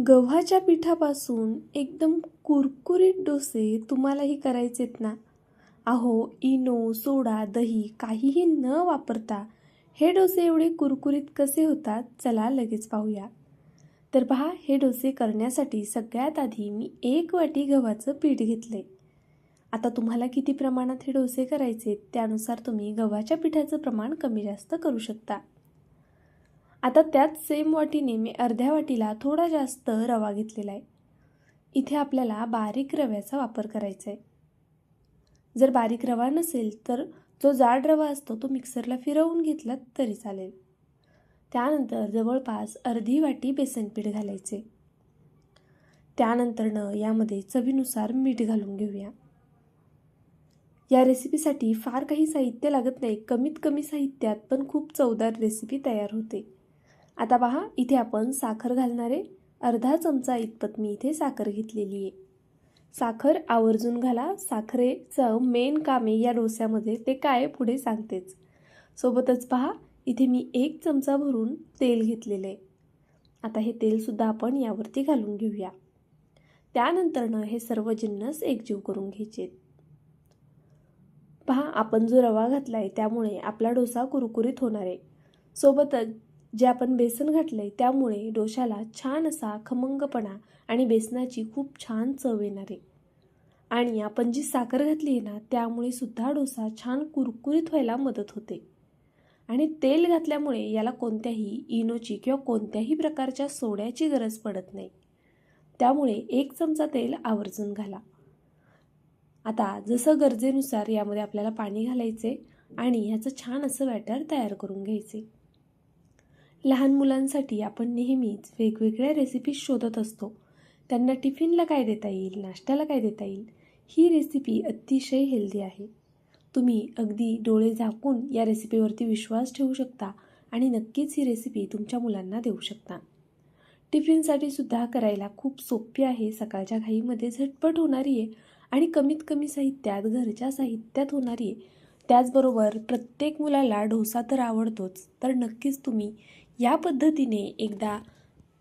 गव्हाच्या पिठापासून एकदम कुरकुरीत डोसे तुम्हालाही करायचेत ना? अहो, इनो, सोडा, दही काहीही न वापरता हे डोसे एवढे कुरकुरीत कसे होतात? चला लगेच पाहूया. तर पहा, हे डोसे करण्यासाठी सगळ्यात आधी मी 1 वाटी गव्हाचं पीठ घेतले. आता तुम्हाला किती प्रमाणात हे डोसे करायचे त्यानुसार तुम्ही गव्हाच्या पिठाचं प्रमाण कमी जास्त करू शकता. आता त्याच सेम वाटीने मी अर्ध्या वाटीला थोडा जास्त रवा घेतलेला आहे. इथे आपल्याला बारीक रव्याचा वापर करायचा आहे. जर बारीक रवा नसेल तर जो जाड रवा असतो तो मिक्सरला फिरवून घेतला तरी चालेल. त्यानंतर जवळपास अर्धी वाटी बेसन पीठ घालायचे. त्यानंतरनं यामध्ये चवीनुसार मीठ घालून घेऊया. या रेसिपीसाठी फार काही साहित्य लागत नाही. कमीत कमी साहित्यात पण खूप चवदार रेसिपी तयार होते. आता पहा, इथे आपण साखर घालणार आहे. अर्धा चमचा इतपत मी इथे साखर घेतलेली आहे. साखर आवर्जून घाला. साखरेचं मेन काम आहे या डोस्यामध्ये, ते काय पुढे सांगतेच. सोबतच पहा, इथे मी 1 चमचा भरून तेल घेतलेलं आहे. आता हे तेलसुद्धा आपण यावरती घालून घेऊया. त्यानंतरनं हे सर्व जिन्नस एकजीव करून घ्यायचे. पहा, आपण जो रवा घातला आहे त्यामुळे आपला डोसा कुरकुरीत होणार आहे. सोबतच जे आपण बेसन घातलं आहे त्यामुळे डोशाला छान असा खमंगपणा आणि बेसनाची खूप छान चव येणार आहे. आणि आपण जी साखर घातली आहे ना त्यामुळे सुद्धा डोसा छान कुरकुरीत व्हायला मदत होते. आणि तेल घातल्यामुळे याला कोणत्याही इनोची किंवा कोणत्याही प्रकारच्या सोड्याची गरज पडत नाही. त्यामुळे 1 चमचा तेल आवर्जून घाला. आता जसं गरजेनुसार यामध्ये आपल्याला पाणी घालायचे आणि ह्याचं छान असं बॅटर तयार करून घ्यायचे. लहान मुलांसाठी आपण नेहमीच वेगवेगळ्या रेसिपी शोधत असतो. त्यांना टिफिनला काय देता येईल, नाश्त्याला काय देता येईल. ही रेसिपी अतिशय हेल्दी आहे. तुम्ही अगदी डोळे झाकून या रेसिपीवरती विश्वास ठेवू शकता आणि नक्कीच ही रेसिपी तुमच्या मुलांना देऊ शकता. टिफिनसाठी सुद्धा करायला खूप सोपी आहे. सकाळच्या घाईमध्ये झटपट होणारी आहे आणि कमीत कमी साहित्यात, घरच्या साहित्यात होणारी आहे. त्याचबरोबर प्रत्येक मुलाला डोसा तर आवडतोच. तर नक्कीच तुम्ही या पद्धतीने एकदा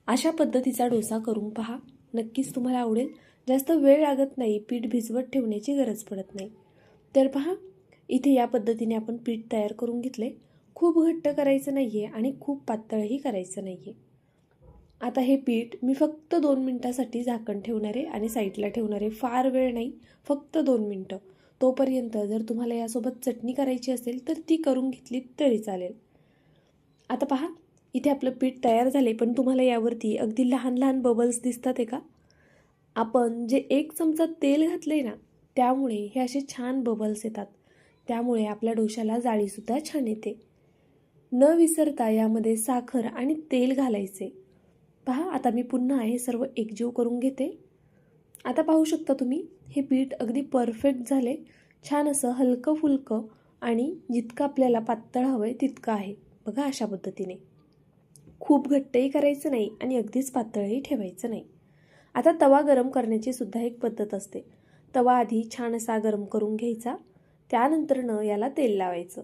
अशा पद्धतीचा डोसा करून पहा. नक्कीच तुम्हाला आवडेल. जास्त वेळ लागत नाही. पीठ भिजवत ठेवण्याची गरज पडत नाही. तर पहा, इथे या पद्धतीने आपण पीठ तयार करून घेतले. खूप घट्ट करायचं नाही आहे आणि खूप पातळही करायचं नाही आहे. आता हे पीठ मी फक्त 2 मिनिटासाठी झाकण ठेवणार आहे आणि साईडला ठेवणार आहे. फार वेळ नाही, फक्त 2 मिनटं. तोपर्यंत जर तुम्हाला यासोबत चटणी करायची असेल तर ती करून घेतली तरी चालेल. आता पहा, इथे आपलं पीठ तयार झाले, पण तुम्हाला यावरती अगदी लहान लहान बबल्स दिसतात आहे का? आपण जे 1 चमचा तेल घातले ना त्यामुळे हे असे छान बबल्स येतात. त्यामुळे आपल्या डोशाला जाळीसुद्धा छान येते. न विसरता यामध्ये साखर आणि तेल घालायचे. पहा, आता मी पुन्हा हे सर्व एकजीव करून घेते. आता पाहू शकता तुम्ही, हे पीठ अगदी परफेक्ट झाले. छान असं हलकं फुलकं आणि जितकं आपल्याला पातळ हवं आहे तितकं आहे. बघा, अशा पद्धतीने खूप घट्टही करायचं नाही आणि अगदीच पातळही ठेवायचं नाही. आता तवा गरम करण्याची सुद्धा एक पद्धत असते. तवा आधी छान असा गरम करून घ्यायचा. त्यानंतरनं याला तेल लावायचं.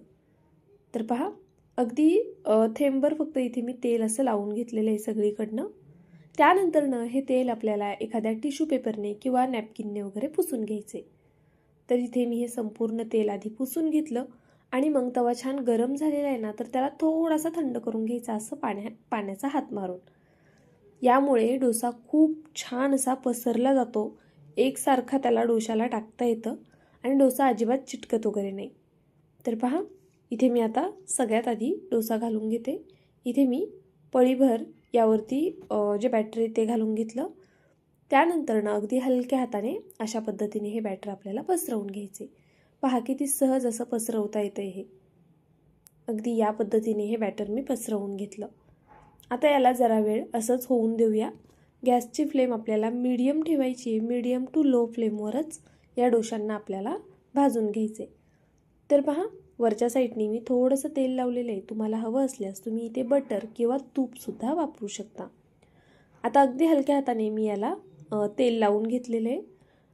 तर पहा, अगदी थेंबभर फक्त इथे मी तेल असं लावून घेतलेलं आहे सगळीकडनं. त्यानंतरनं हे तेल आपल्याला एखाद्या टिश्यू पेपरने किंवा नॅपकिनने वगैरे पुसून घ्यायचे. तर इथे मी हे संपूर्ण तेल आधी पुसून घेतलं आणि मग तवा छान गरम झालेला आहे ना तर त्याला थोडासा थंड करून घ्यायचा असं पाण्याचा हात मारून. यामुळे डोसा खूप छान असा पसरला जातो. एकसारखा त्याला डोशाला टाकता येतं आणि डोसा अजिबात चिटकत वगैरे नाही. तर पहा, इथे मी आता सगळ्यात आधी डोसा घालून घेते. इथे मी पळीभर यावरती जे बॅटर आहे ते घालून घेतलं. त्यानंतरनं अगदी हलक्या हाताने अशा पद्धतीने हे बॅटर आपल्याला पसरवून घ्यायचे. पहा, किती सहज असं पसरवता येतं हे. अगदी या पद्धतीने हे बॅटर मी पसरवून घेतलं. आता याला जरा वेळ असंच होऊन देऊया. गॅसची फ्लेम आपल्याला मीडियम ठेवायची आहे. मीडियम टू लो फ्लेमवरच या डोशांना आपल्याला भाजून घ्यायचे. तर पहा, वरच्या साईडनी मी थोडंसं तेल लावलेलं आहे. तुम्हाला हवं असल्यास तुम्ही इथे बटर किंवा तूपसुद्धा वापरू शकता. आता अगदी हलक्या हाताने मी याला तेल लावून घेतलेलं आहे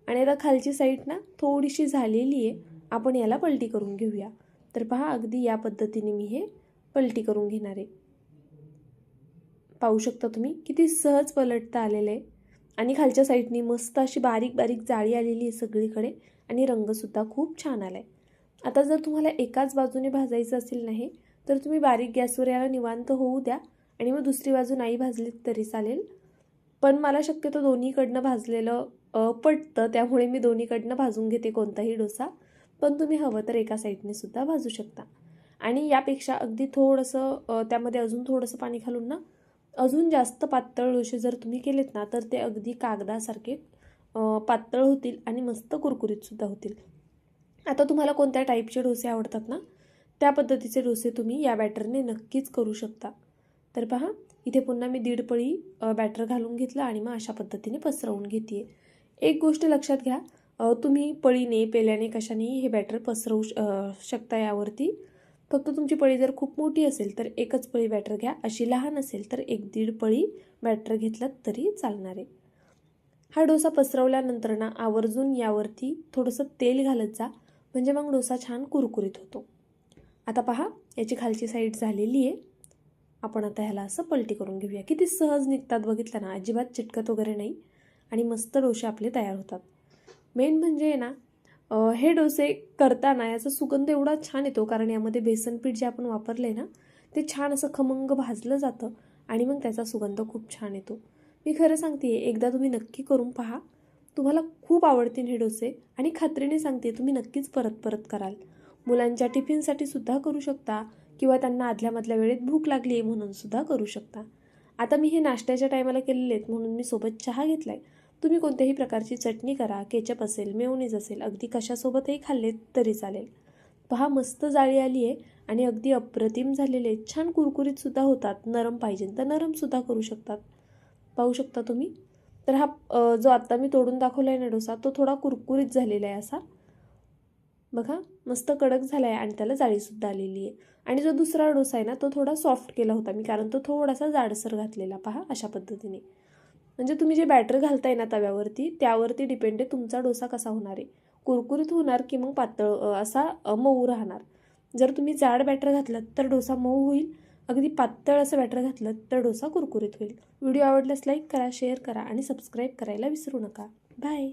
आणि आता खालची साईड ना थोडीशी झालेली आहे. आपण याला पलटी करून घेऊया. तर पहा, अगदी या पद्धतीने मी हे पलटी करून घेणार आहे. पाहू शकता तुम्ही किती सहज पलटता आलेलं आहे आणि खालच्या साईडनी मस्त अशी बारीक बारीक जाळी आलेली आहे सगळीकडे आणि रंगसुद्धा खूप छान आला आहे. आता जर तुम्हाला एकाच बाजूने भाजायचं असेल नाही तर तुम्ही बारीक गॅसवर याला निवांत होऊ द्या आणि मग दुसरी बाजू नाही भाजली तरी चालेल. पण मला शक्यतो दोन्हीकडनं भाजलेलं पटतं, त्यामुळे मी दोन्हीकडनं भाजून घेते कोणताही डोसा. पण तुम्ही हवं तर एका साईडने सुद्धा भाजू शकता. आणि यापेक्षा अगदी थोडंसं त्यामध्ये अजून थोडंसं पाणी घालून ना अजून जास्त पातळ डोसे जर तुम्ही केलेत ना तर ते अगदी कागदासारखे पातळ होतील आणि मस्त कुरकुरीतसुद्धा होतील. आता तुम्हाला कोणत्या टाईपचे डोसे आवडतात ना त्या पद्धतीचे डोसे तुम्ही या बॅटरने नक्कीच करू शकता. तर पहा इथे पुन्हा मी 1.5 पळी बॅटर घालून घेतलं आणि मग अशा पद्धतीने पसरवून घेते. एक गोष्ट लक्षात घ्या, तुम्ही पळीने पेल्याने कशानेही हे बॅटर पसरवू शकता यावरती. फक्त तुमची पळी जर खूप मोठी असेल तर एकच पळी बॅटर घ्या, अशी लहान असेल तर 1-1.5 पळी बॅटर घेतलं तरी चालणार आहे. हा डोसा पसरवल्यानंतर ना आवर्जून यावरती थोडंसं तेल घालत जा, म्हणजे मग डोसा छान कुरकुरीत होतो. आता पहा याची खालची साईड झालेली आहे. आपण आता ह्याला असं पलटी करून घेऊया. किती सहज निघतात बघितलं ना, अजिबात चिटकत वगैरे नाही आणि मस्त डोसे आपले तयार होतात. मेन म्हणजे ना हे डोसे करताना याचा सुगंध एवढा छान येतो, कारण यामध्ये बेसन पीठ जे आपण वापरले ना ते छान असं खमंग भाजलं जातं आणि मग त्याचा सुगंध खूप छान येतो. मी खरं सांगते एकदा तुम्ही नक्की करून पहा, तुम्हाला खूप आवडतील हे डोसे आणि खात्रीने सांगते तुम्ही नक्कीच परत परत कराल. मुलांच्या टिफिनसाठी सुद्धा करू शकता किंवा त्यांना आदल्यामधल्या वेळेत भूक लागली आहे म्हणून सुद्धा करू शकता. आता मी हे नाश्त्याच्या टायमाला केलेले आहेत म्हणून मी सोबत चहा घेतला आहे. तुम्ही कोणत्याही प्रकारची चटणी करा, केचप असेल, मेयोनीज असेल, अगदी कशासोबतही खाल्ले तरी चालेल. पहा मस्त जाळी आली आहे आणि अगदी अप्रतिम झालेले छान कुरकुरीतसुद्धा होतात. नरम पाहिजे तर नरमसुद्धा करू शकतात. पाहू शकता तुम्ही. तर हा जो आत्ता मी तोडून दाखवला आहे ना डोसा तो थोडा कुरकुरीत झालेला आहे असा. बघा मस्त कडक झाला आहे आणि त्याला जाळीसुद्धा आलेली आहे. आणि जो दुसरा डोसा आहे ना तो थोडा सॉफ्ट केला होता मी, कारण तो थोडासा जाडसर घातलेला. पहा अशा पद्धतीने. म्हणजे तुम्ही जे बॅटर घालताय ना तव्यावरती त्यावरती डिपेंड आहे तुमचा डोसा कसा होणार आहे, कुरकुरीत होणार की मग पातळ असा मऊ राहणार. जर तुम्ही जाड बॅटर घातलं तर डोसा मऊ होईल, अगदी पातळ असं बॅटर घातलं तर डोसा कुरकुरीत होईल. व्हिडिओ आवडल्यास लाईक करा, शेअर करा आणि सबस्क्राईब करायला विसरू नका. बाय.